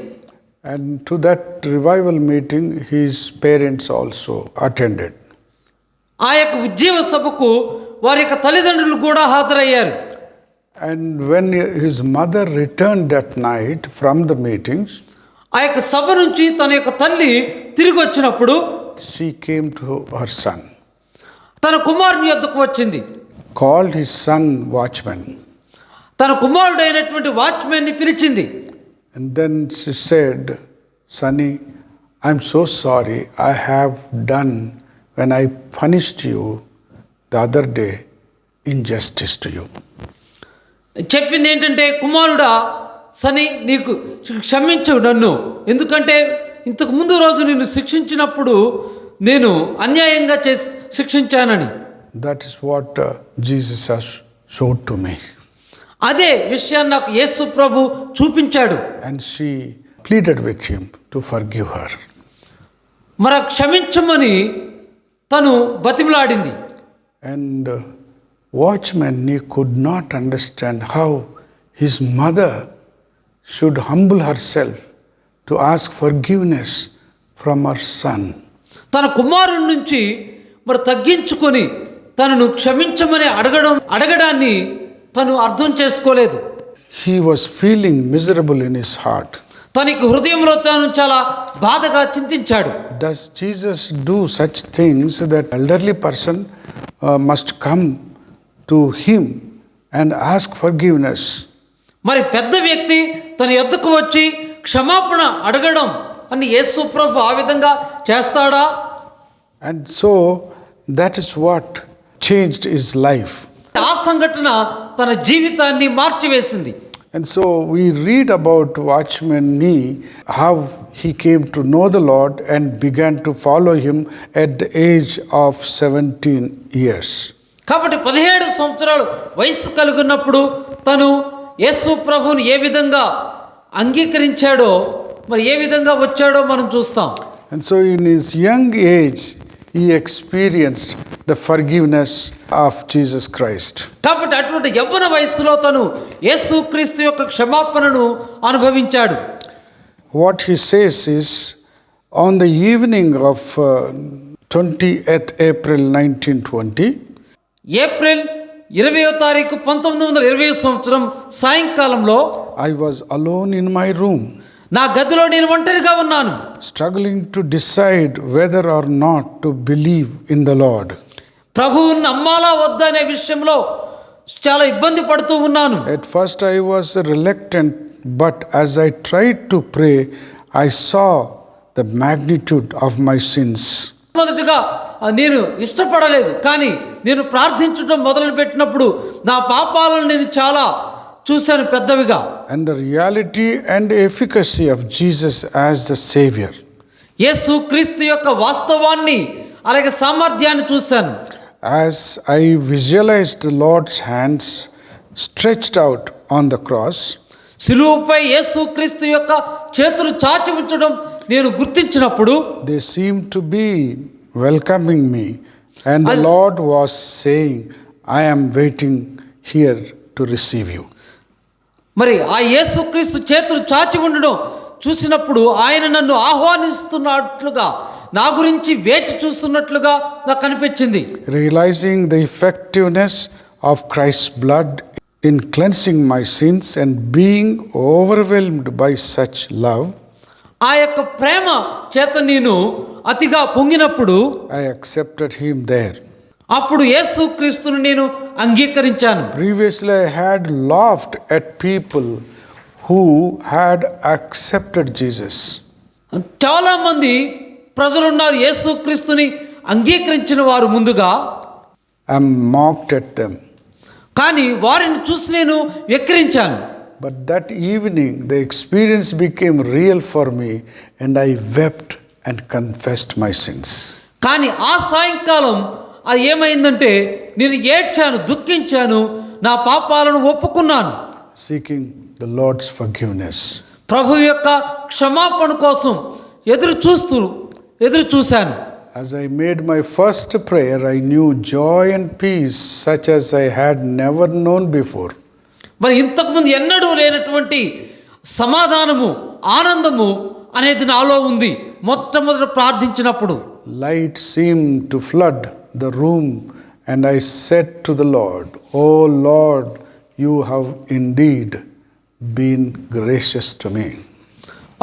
And to that revival meeting, his parents also attended. ఆ యొక్క ఉజ్జీవ సభకు వారి యొక్క తల్లిదండ్రులు కూడా హాజరయ్యారు. And when his mother returned that night from the meetings, ఆ యొక్క సభ నుంచి తన యొక్క తల్లి తిరిగి వచ్చినప్పుడు she came to her son, తన కుమారుని యొద్దకు వచ్చింది. called his son Watchman, తన కుమారుడైనటువంటి వాచ్మెన్ని పిలిచింది. And then she said, Sonny, I'm so sorry. I have done, when I punished you the other day, injustice to you. చెప్పింది ఏంటంటే, కుమారుడా సని, నీకు క్షమించు నన్ను, ఎందుకంటే ఇంతకు ముందు రోజు నిన్ను శిక్షించినప్పుడు నేను అన్యాయంగా శిక్షించానని. That is what Jesus has showed to me. అదే విషయాన్ని నాకు యేసు ప్రభు చూపించాడు. And she pleaded with him to forgive her. మరి క్షమించమని తను బతిమలాడింది. And watchman, he could not understand how his mother should humble herself to ask forgiveness from her son. తన కుమారుడి నుంచి మరి తగ్గించుకొని తనను క్షమించమని అడగడాన్ని తను అర్థం చేసుకోలేదు. He was feeling miserable in his heart. తనకి హృదయంలో తాను చాలా బాధగా చింతించాడు. Does Jesus do such things that elderly person must come to him and ask forgiveness? మరి పెద్ద వ్యక్తి తన యొద్దకు వచ్చి క్షమాపణ అడగడం అని యేసు ప్రభు ఆ విధంగా చేస్తాడా? And so that is what changed his life. ఆ సంఘటన తన జీవితాన్ని మార్చివేసింది. And so we read about watchman Nee, how he came to know the Lord and began to follow him at the age of 17 years. కాబట్టి 17 సంవత్సరాలు వయసు కలిగినప్పుడు తను యేసు ప్రభువుని ఏ విధంగా అంగీకరించాడో, మరి ఏ విధంగా వచ్చాడో మనం చూస్తాం. And so in his young age he experienced the forgiveness of Jesus Christ. కాబట్టి అటువంటి యవ్వన వయసులో తను యేసుక్రీస్తు యొక్క క్షమాపణను అనుభవించాడు. What he says is, on the evening of 20th April 1920, April 20వ తారీఖు 1920 సంవత్సరం సాయంకాలంలో I was alone in my room, నా గదిలో నేను ఒంటరిగా ఉన్నాను, struggling to decide whether or not to believe in the Lord. ప్రభువుని నమ్మాలా వద్దా అనే విషయంలో చాలా ఇబ్బంది పడుతూ ఉన్నాను. At first I was reluctant, but as I tried to pray, I saw the magnitude of my sins. మొదటగా నేను ఇష్టపడలేదు, కానీ నేను ప్రార్థించడం మొదలుపెట్టినప్పుడు నా పాపాలను నేను చాలా చూశాను పెద్దవిగా. And the reality and efficacy of Jesus as the Savior. యేసు క్రీస్తు యొక్క వాస్తవాన్ని అలాగే సామర్థ్యాన్ని చూశాను. As I visualized the Lord's hands stretched out on the cross, సిలువపై యేసు క్రీస్తు యొక్క చేతులు చాచి ఉంచడం నేను గుర్తించినప్పుడు they seemed to be welcoming me, and the Lord was saying, I am waiting here to receive you. మరి ఆ యేసు క్రీస్తు చేతులు చాచి ఉండడం చూసినప్పుడు ఆయన నన్ను ఆహ్వానిస్తున్నట్లుగా, నా గురించి వేచి చూస్తున్నట్లుగా నాకు అనిపించింది. Realizing the effectiveness of Christ's blood in cleansing my sins and being overwhelmed by such love, ఆ యొక్క ప్రేమ చేత నేను అతిగా పొంగినప్పుడు I accepted him there. అప్పుడు యేసు క్రీస్తును నేను అంగీకరించాను. Previously I had laughed at people who had accepted Jesus. చాలా మంది ప్రజలు ఉన్నారు యేసు క్రీస్తుని అంగీకరించిన వారు ముందుగా. I mocked at them. కానీ వారిని చూసి నేను వెక్కిరించాను. But that evening the experience became real for me and I wept and confessed my sins. కానీ ఆ సాయంకాలం అది ఏమైందంటే నేను ఏడ్చాను, దుఃఖించాను, నా పాపాలను ఒప్పుకున్నాను, Seeking the Lord's forgiveness. ప్రభు యొక్క క్షమాపణ కోసం ఎదురు చూశాను. As I made my first prayer, I knew joy and peace such as I had never known before. మరి ఇంతకుముందు ఎన్నడూ లేనటువంటి సమాధానము, ఆనందము అనేది నాలో ఉంది మొట్టమొదట ప్రార్థించినప్పుడు. Light seemed to flood the room and I said to the Lord, "Oh Lord, you have indeed been gracious to me."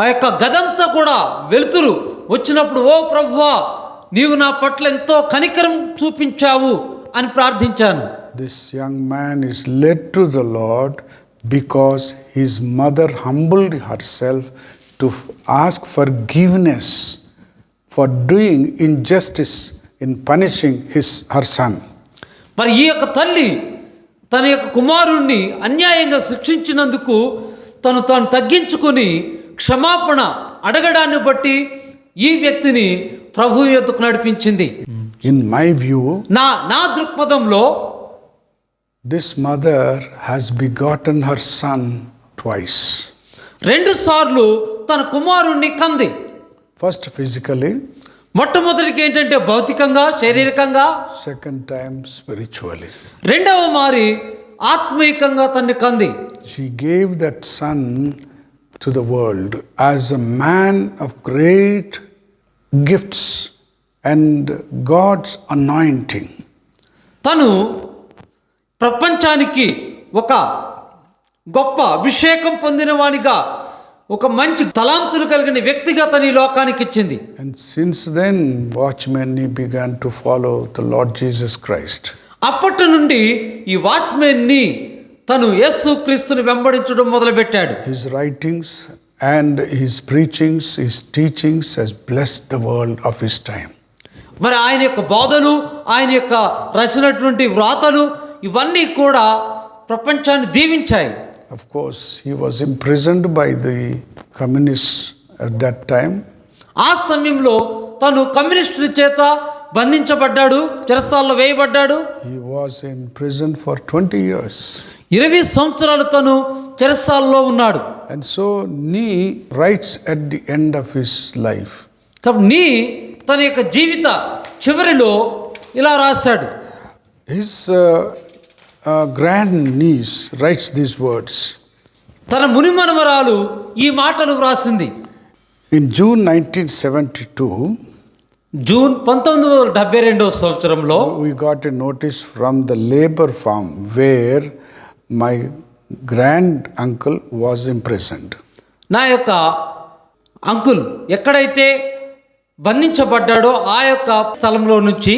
ఆ యొక్క గదంతా కూడా వెలుతురు వచ్చినప్పుడు, ఓ ప్రభువా, నీవు నా పట్ల ఎంతో కనికరం చూపించావు అని ప్రార్థించాను. This young man is led to the Lord because his mother humbled herself to ask forgiveness for doing injustice in punishing her son. మరి ఈ యొక్క తల్లి తన యొక్క కుమారుణ్ణి అన్యాయంగా శిక్షించినందుకు తాను తగ్గించుకొని క్షమాపణ అడగడాన్ని బట్టి ఈ వ్యక్తిని ప్రభువు యొద్దకు నడిపించింది. In my view, నా దృక్పథంలో this mother has begotten her son twice. 2 సార్లు తన కుమారుణ్ణి కంది. First physically, మొట్టమొదటికి ఏంటంటే భౌతికంగా, శారీరకంగా, second time spiritually. రెండవ మారి ఆత్మీయంగా తన్ని కంది. She gave that son to the world as a man of great gifts and God's anointing. తను ప్రపంచానికి ఒక గొప్ప అభిషేకం పొందినవానిగా, ఒక మంచి తలాంతులు కలిగిన వ్యక్తిగా తన ఈ లోకానికి ఇచ్చింది. And since then, Watchman began to follow the Lord Jesus Christ. అప్పటి నుండి ఈ వాచ్మెన్ని తను యేసు క్రీస్తుని వెంబడించడం మొదలుపెట్టాడు. His writings and his preachings, his teachings has blessed the world of his time. మరి ఆయన యొక్క బోధలు, ఆయన యొక్క రచనటువంటి వ్రాతలు ఇవన్నీ కూడా ప్రపంచాన్ని దీవించాయి. Of course, he was imprisoned by the communists at that time. ఆ సమయంలో తను కమ్యూనిస్టుల చేత బంధించబడ్డాడు, చెరసాలలో వేయబడ్డాడు. He was in prison for 20 years. 20 సంవత్సరాలు తను చెరసాలలో ఉన్నాడు. And so Nee writes at the end of his life. కాబట్టి తన యొక్క జీవిత చివరిలో ఇలా రాశాడు. His grandniece writes these words. తన మునిమనమరాలు ఈ మాటలు వ్రాసింది. In June 1972, జూన్ 1972 సంవత్సరంలో we got a notice from the labor farm where my grand uncle was imprisoned. నా యొక్క అంకుల్ ఎక్కడైతే బంధించబడ్డాడో ఆ యొక్క స్థలంలో నుంచి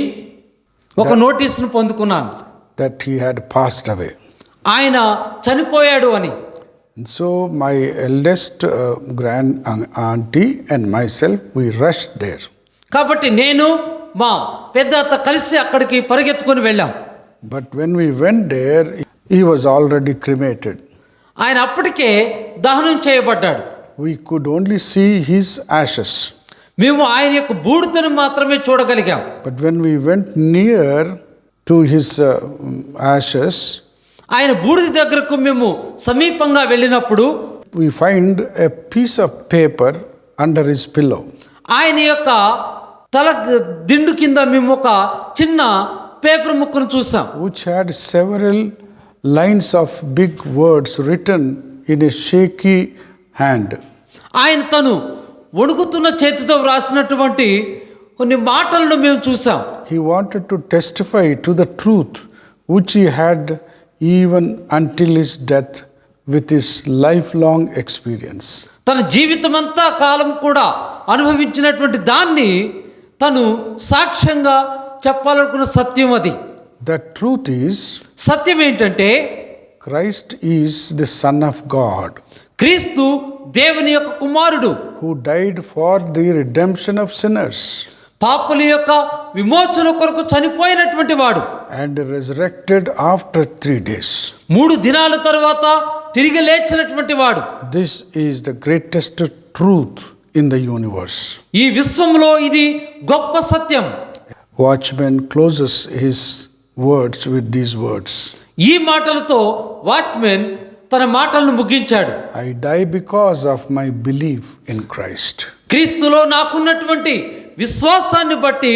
ఒక నోటీసును పొందుకున్నాను. That he had passed away. ఆయన చనిపోయాడు అని. And so my eldest grand auntie and myself, we rushed there. కాబట్టి నేను మా పెద్ద అత్త కలిసి అక్కడికి పరిగెత్తుకొని వెళ్ళాం. But when we went there, he was already cremated. ఆయన అప్పటికే దహనం చేయబడ్డాడు. We could only see his ashes. మేము ఆయన యొక్క బూడిదను మాత్రమే చూడగలిగాం. But when we went near to his ashes, ఆయన బూడిద దగ్గరకు మేము సమీపంగా వెళ్ళినప్పుడు we find a piece of paper under his pillow. ఆయన యొక్క తల దిండు కింద మేము ఒక చిన్న పేపర్ ముక్కను చూసాం. Which had several lines of big words written in a shaky hand. ఆయన తను వణుకుతున్న చేతితో వ్రాసినటువంటి కొన్ని మాటలను మేము చూసాం. He wanted to testify to the truth which he had even until his death with his lifelong experience. తన జీవితమంతా కాలం కూడా అనుభవించినటువంటి దాన్ని తను సాక్ష్యంగా చెప్పాలనుకున్న సత్యం అది. The truth is, సత్యం ఏంటంటే Christ is the Son of God, క్రీస్తు దేవుని యొక్క కుమారుడు, who died for the redemption of sinners పాపుల యొక్క విమోచన కొరకు చనిపోయినటువంటి వాడు, and resurrected after 3 days. 3 దినాల తర్వాత తిరిగి లేచినటువంటి వాడు. This is the greatest truth in the universe. ఈ విశ్వంలో ఇది గొప్ప సత్యం. Watchman closes his words with these words. ఈ మాటలతో వాచ్మెన్ తన మాటలను ముగించాడు. I die because of my belief in Christ. క్రీస్తులో నాకున్నటువంటి విశ్వాసాన్ని బట్టి,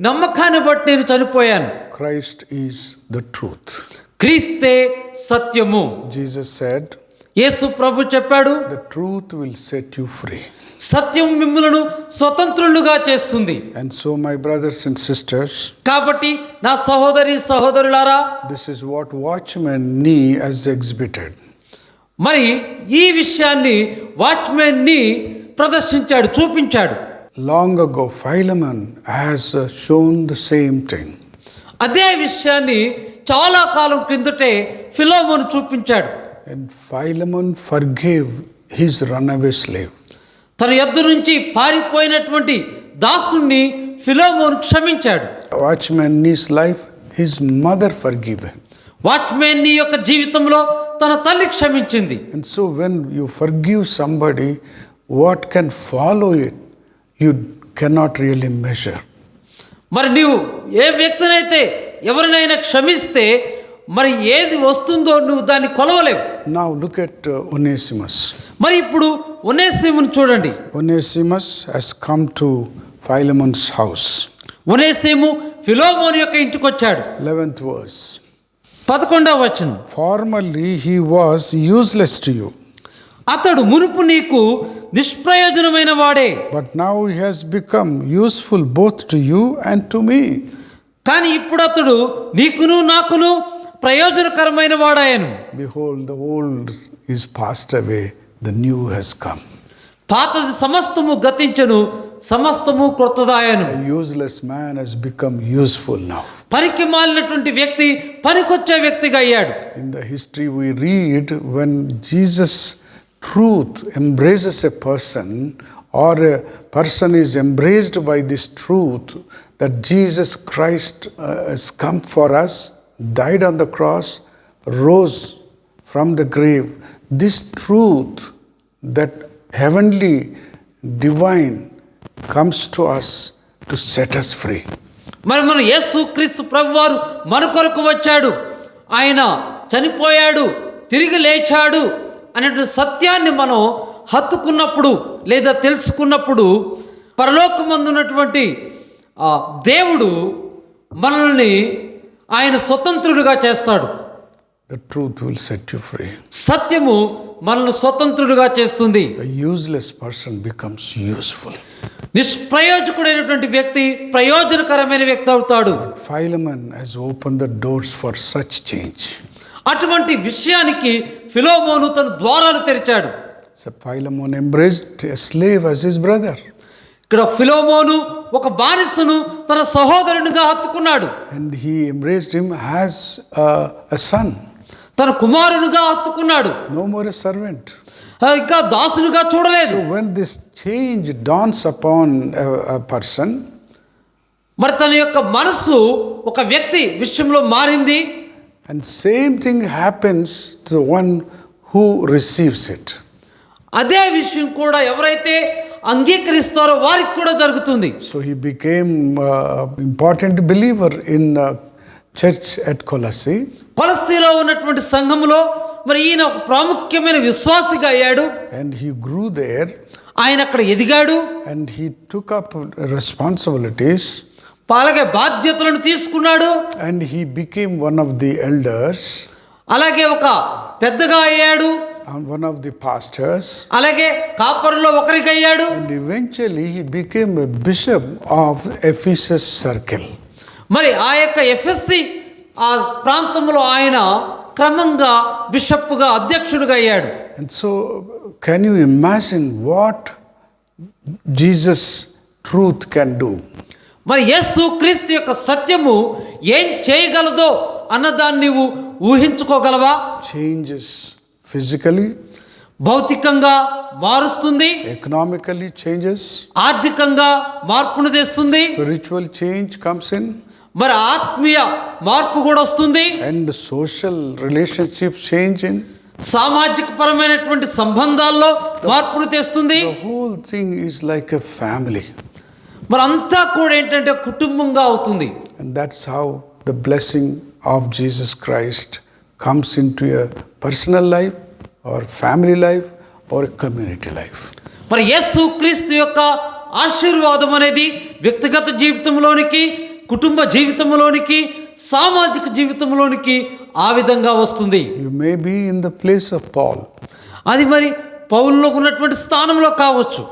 నమ్మకాన్ని బట్టి నేను చనిపోయాను. Christ is the truth. క్రీస్తే సత్యము. Jesus said, యేసు ప్రభు చెప్పాడు, the truth will set you free. సత్యం మిమ్ములను స్వతంత్రులుగా చేస్తుంది. And so, my brothers and sisters, కాబట్టి నా సహోదరి సహోదరులారా, this is what Watchman Nee has exhibited. మరి ఈ విషయాన్ని వాచ్మెన్ ని ప్రదర్శించాడు, చూపించాడు. Long ago, Philemon has shown the same thing. అదే విషయాన్ని చాలా కాలం క్రిందటే ఫిలోమోను చూపించాడు. And Philemon forgave his runaway slave. తన యొద్ద నుంచి పారిపోయినటువంటి దాసుణ్ణి ఫిలోమోను క్షమించాడు. Watchman Nee's life, his mother forgave him. Watchman నీ యొక్క జీవితంలో తన తల్లి క్షమించింది. And so when you forgive somebody, what can follow it, you cannot really measure. మరి నీవు ఏ వ్యక్తినైతే ఎవరినైనా క్షమిస్తే మరి ఏది వస్తుందో నువ్వు దాన్ని కొలవలేవు. Now look at Onesimus. మరి ఇప్పుడు ఒనేసిమును చూడండి. Onesimus has come to Philemon's house. ఒనేసిము ఫిలోమోను యొక్క ఇంటికి వచ్చాడు. 11th verse. 11వ వచనం. Formerly he was useless to you, అతడు మునుపు నీకు నిష్ప్రయోజనమైన వాడే, but now he has become useful both to you and to me. కానీ ఇప్పుడు అతడు నీకును నాకును ప్రయోజనకరమైన వాడాయను. Behold, the old is passed away, the new has come. పాతది సమస్తము గతించెను, సమస్తము క్రొత్తదాయను. A useless man has become useful now. పనికి మాలినటువంటి వ్యక్తి పనికొచ్చే వ్యక్తిగా అయ్యాడు. In the history we read, when Jesus truth embraces a person, or a person is embraced by this truth that Jesus Christ has come for us, died on the cross, rose from the grave, this truth, that heavenly divine, comes to us to set us free. మరి మన యేసు క్రీస్తు ప్రభువారు మన కొరకు వచ్చాడు, ఆయన చనిపోయాడు, తిరిగి లేచాడు అనేటువంటి సత్యాన్ని మనం హత్తుకున్నప్పుడు లేదా తెలుసుకున్నప్పుడు పరలోకమందున్నటువంటి దేవుడు మనల్ని ఆయన స్వతంత్రుడిగా చేస్తాడు. The truth will set you free. సత్యము మనల్ని స్వతంత్రుడిగా చేస్తుంది. A useless person becomes useful. నిష్ప్రయోజకుడైనటువంటి వ్యక్తి ప్రయోజనకరమైన వ్యక్తి అవుతాడు. Philemon has opened the doors for such change. అటువంటి విషయానికి ఫిలోమోను తన ద్వారాలు తెరిచాడు. So Philemon embraced a slave as his brother. ఇక్కడ ఫిలోమోను ఒక బానిసను తన సహోదరునిగా హత్తుకున్నాడు. And he embraced him as a son. తన కుమారునిగా హత్తుకున్నాడు. No more a servant. ఇంకా దాసునిగా చూడలేదు. So when this change dawns upon a person, మరి తన యొక్క మనసు ఒక వ్యక్తి విషయంలో మారింది. and same thing happens to the one who receives it. అదే విషయం కూడా ఎవరైతే అంగీకరిస్తారో వారికి కూడా జరుగుతుంది. So he became important believer in church at Colossae. కొలస్సీలో ఉన్నటువంటి సంఘములో మరి ఈయన ఒక ప్రాముఖ్యమైన విశ్వాసిగా అయ్యాడు. And he grew there. ఆయన అక్కడ ఎదిగాడు. And he took up responsibilities. అలాగే బాధ్యతలను తీసుకున్నాడు. And he became one of the elders. అలాగే ఒక పెద్దగా అయ్యాడు. And one of the pastors. అలాగే కాపరులో ఒకరికి అయ్యాడు. And eventually he became a bishop of Ephesus circle. మరి ఆ యొక్క ఎఫ్ఎస్సి ఆ ప్రాంతంలో ఆయన క్రమంగా బిషప్గా అధ్యక్షుడిగా అయ్యాడు. And so can you imagine what Jesus truth can do? మరి యేసు క్రీస్తు యొక్క సత్యము ఏం చేయగలదో అన్నదాన్ని నీవు ఊహించుకోగలవా? Changes physically, భౌతికంగా మారుస్తుంది, economically changes, ఆర్థికంగా మార్పును తెస్తుంది, spiritual change comes in, మరి ఆత్మీయ మార్పు కూడా వస్తుంది, and social relationships change in. సామాజిక పరమైనటువంటి సంబంధాల్లో మార్పును తెస్తుంది. The whole thing is like a family. మరి అంతా కూడా ఏంటంటే కుటుంబంగా అవుతుంది. And that's how the blessing of Jesus Christ comes into a personal life or family life or a community life. మరి యేసు క్రీస్తు యొక్క ఆశీర్వాదం అనేది వ్యక్తిగత జీవితంలోనికి, కుటుంబ జీవితంలోనికి, సామాజిక జీవితంలోనికి ఆ విధంగా వస్తుంది. You may be in the place of Paul. అది మరి పౌలులో ఉన్నటువంటి స్థానంలో కావచ్చు.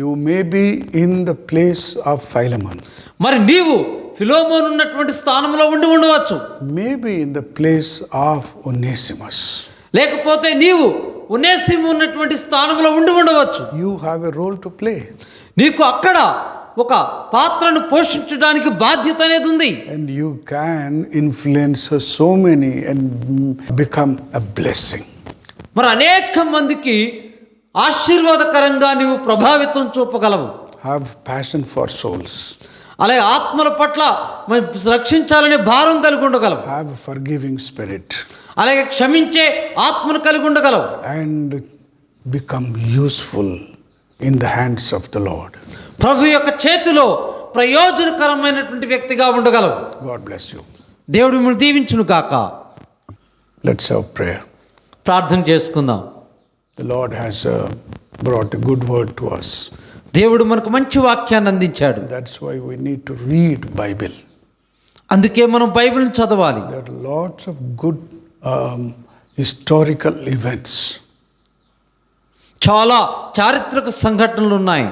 You may be in the place of Philemon. మరి నీవు ఫిలోమోను ఉన్నటువంటి స్థానంలో ఉండి ఉండవచ్చు. Maybe in the place of Onesimus. లేకపోతే నీవు ఒనేసిము ఉన్నటువంటి స్థానంలో ఉండి ఉండవచ్చు. You have a role to play. నీకు అక్కడ ఒక పాత్రను పోషించడానికి బాధ్యత అనేది ఉంది. And you can influence so many and become a blessing. మరి అనేక మందికి ఆశీర్వాదకరంగా నీవు ప్రభావితం చూపగలవు. Have passion for souls. అలాగే ఆత్మల పట్ల మరి రక్షించాలనే భారం కలిగి ఉండగలవు. Have a forgiving spirit. అలాగే క్షమించే ఆత్మను కలిగి ఉండగలవు. And become useful in the hands of the Lord. ప్రభు యొక్క చేతిలో ప్రయోజనకరమైనటువంటి వ్యక్తిగా ఉండగలవు. God bless you. దేవుడు మిమ్మల్ని దీవించును గాక. Let's have prayer. ప్రార్థన చేసుకుందాం. The Lord has brought a good word to us. దేవుడు మనకు మంచి వాక్యాన్ని అందించాడు. That's why we need to read Bible. అందుకే మనం బైబిల్ని చదవాలి. There are lots of good historical events. చాలా చారిత్రక సంఘటనలు ఉన్నాయి.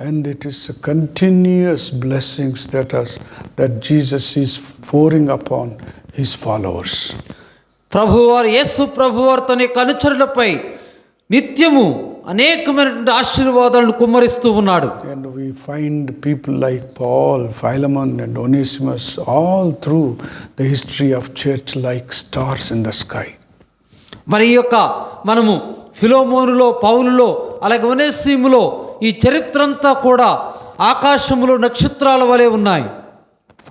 And it is a continuous blessings that Jesus is pouring upon his followers. ప్రభువారు యేసు ప్రభువారు తన యొక్క అనుచరులపై నిత్యము అనేకమైనటువంటి ఆశీర్వాదాలను కుమ్మరిస్తూ ఉన్నాడు. And we find people like Paul, Philemon and Onesimus all through the history of church like stars in the sky. మరి ఈ యొక్క మనము ఫిలోమోనులో, పౌలులో, అలాగే ఒనేసిములో ఈ చరిత్రంతా కూడా ఆకాశములో నక్షత్రాల వలె ఉన్నాయి.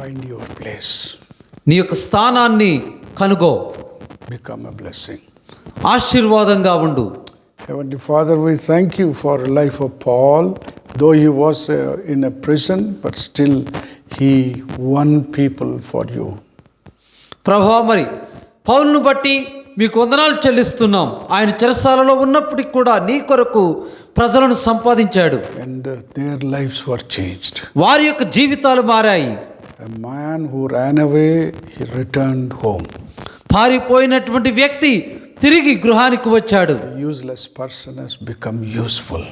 Find your place. నీ యొక్క స్థానాన్ని కనుగో. Become a blessing. ఆశీర్వాదంగా ఉండు. Heavenly Father, we thank you for the life of Paul. Though he was in a prison, but still he won people for you. ప్రభువా, మరి పౌలును బట్టి మీకు వందనాలు చెల్లిస్తున్నాం. ఆయన చెరసాలలో ఉన్నప్పటికీ కూడా నీ కొరకు ప్రజలను సంపాదించాడు. And their lives were changed. వారి యొక్క జీవితాలు మారాయి. A man who ran away, he returned home. పారిపోయినటువంటి వ్యక్తి తిరిగి గృహానికి వచ్చాడు. A useless person has become useful.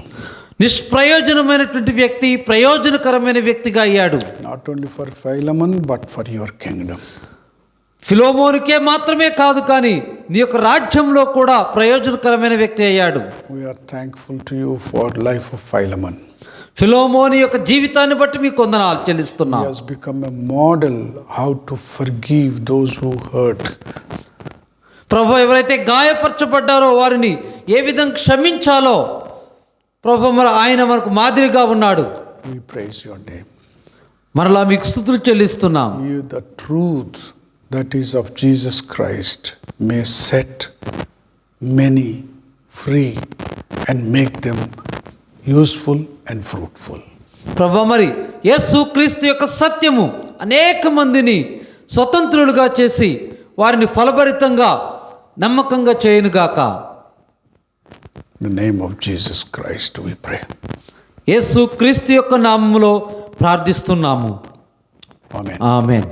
నిష్ప్రయోజనమైనటువంటి వ్యక్తి ప్రయోజనకరమైన వ్యక్తిగా అయ్యాడు. Not only for Philemon, but for your kingdom. ఫిలోమోనుకే మాత్రమే కాదు, కానీ నీ యొక్క రాజ్యంలో కూడా ప్రయోజనకరమైన వ్యక్తి అయ్యాడు. We are thankful to you for life of Philemon. ఫిలోమోను యొక్క జీవితాన్ని బట్టి మీకు వందనాలు చెల్లిస్తున్నాం. He has become a model how to forgive those who hurt. ప్రభు, ఎవరైతే గాయపరచబడ్డారో వారిని ఏ విధంగా క్షమించాలో ప్రభు మరి ఆయన మనకు మాదిరిగా ఉన్నాడు. We praise your name. మరలా మీకు స్తుతులు చెల్లిస్తున్నాం. You, the truth that is of Jesus Christ, may set many free and make them useful and fruitful. ప్రభు, మరి యేసు క్రీస్తు యొక్క సత్యము అనేక మందిని స్వతంత్రులుగా చేసి వారిని ఫలభరితంగా నమ్మకంగా చేయనుగాక. In the name of Jesus Christ we pray. యేసు క్రీస్తు యొక్క నామములో ప్రార్థిస్తున్నాము. Amen. ఆమేన్.